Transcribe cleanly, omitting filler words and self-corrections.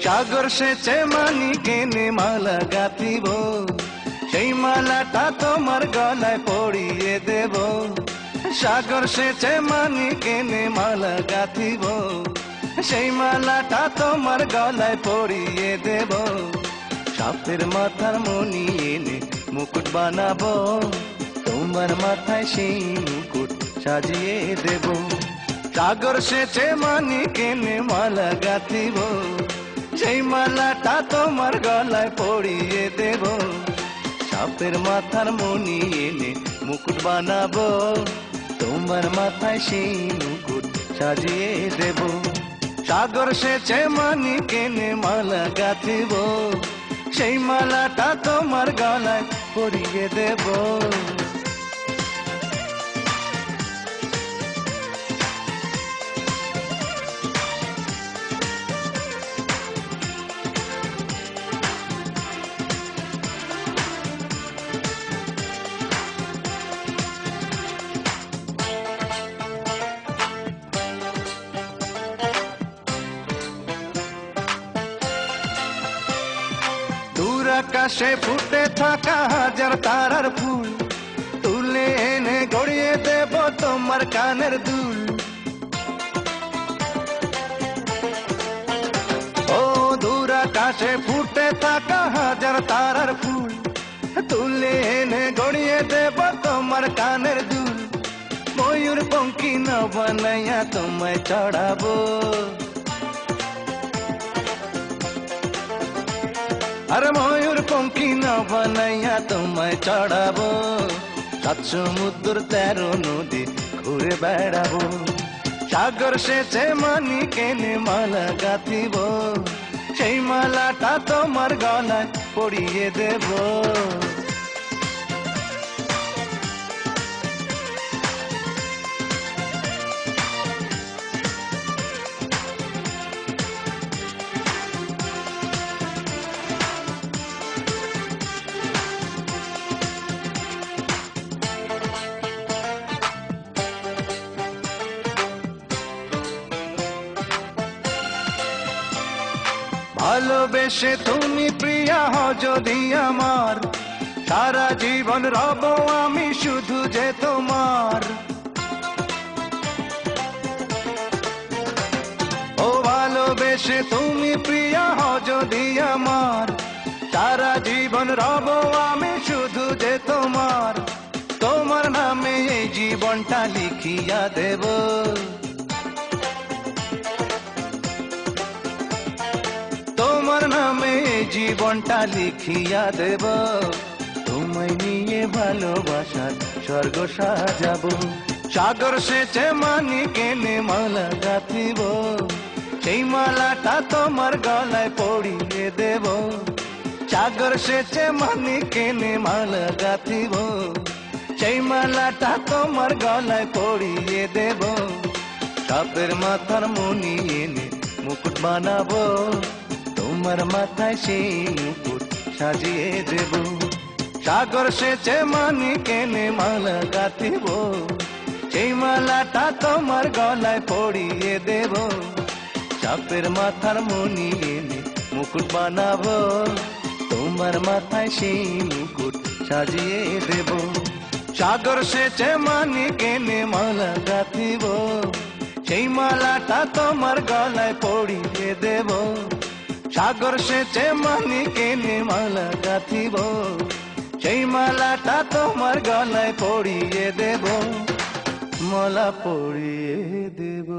সাগর সেচে মানিক এনে মালা গাঁথিব, সেই মালাটা তোমার গলায় পরিয়ে দেব। সাগর সেচে মানিক এনে মালা গাঁথিব, সেই মালাটা তোমার গলায় পরিয়ে দেব। সাপের মাথার মণি এনে মুকুট বানাবো, তোমার মাথায় সেই মুকুট সাজিয়ে দেব। সাগর সেচে মানিক এনে মালা গাঁথিব, সেই মালাটা তোমার গলায় পরিয়ে দেব। সাপের মাথার মণি এনে মুকুট বানাবো, তোমার মাথায় সেই মুকুট সাজিয়ে দেব। সাগর সেচে মানিক এনে মালা গাঁথিব, সেই মালাটা তোমার গলায় পরিয়ে দেব। আকাশে ফুটে থাকা হাজার তারার ফুল তুলে এনে গড়িয়ে দেব তোমার কানের দুল। ও দূর আকাশে ফুটে থাকা হাজার তারার ফুল তুলে এনে গড়িয়ে দেব তোমার কানের দুল। ময়ূর পঙ্খী না বানাইয়া তোমায় চড়াবো, আর ময়ূর পঙ্খী না বানাইয়া তোমায় চড়াবো। 7 সমুদ্র 13 নদী ঘুরে বেড়াবো। সাগর সেচে মানিক এনে মালা গাঁথিব, সেই মালাটা তোমার গলায় পরিয়ে দেব। ভালোবেসে তুমি প্রিয়া হও যদি আমার, সারা জীবন রব আমি শুধু যে তোমার। ও ভালোবেসে তুমি প্রিয়া হও যদি আমার, সারা জীবন রব আমি শুধু যে তোমার। তোমার নামে এই জীবনটা লিখিয়া দেব, তোমার নামে জীবনটা লিখিয়া দেব। তোমায় নিয়ে ভালোবাসার স্বর্গ সাজাবো। সাগর সেচে মানিক এনে মালা গাঁথিব, সেই মালাটা তোমার গলায় পরিয়ে দেব। সাগর সেচে মানিক এনে মালা গাঁথিব, সেই মালাটা তোমার গলায় পরিয়ে দেব। সাপের মাথার মণি এনে মুকুট বানাবো, তোমার মাথায় সেই মুকুট সাজিয়ে দেব। সাগর সেচে মানিক এনে মালা গাঁথিব, সেই মালাটা তোমার গলায় পরিয়ে দেব। সাপের মাথার মণি এনে মুকুট বানাবো, তোমার মাথায় সেই মুকুট সাজিয়ে দেব। সাগর সেচে মানিক এনে মালা গাঁথিব, সেই মালাটা তোমার গলায় পরিয়ে দেব। সাগর সেচে মানিক এনে মালা গাঁথিব, সেই মালাটা তোমার গলায় পরিয়ে দেব, মালা পরিয়ে দেব।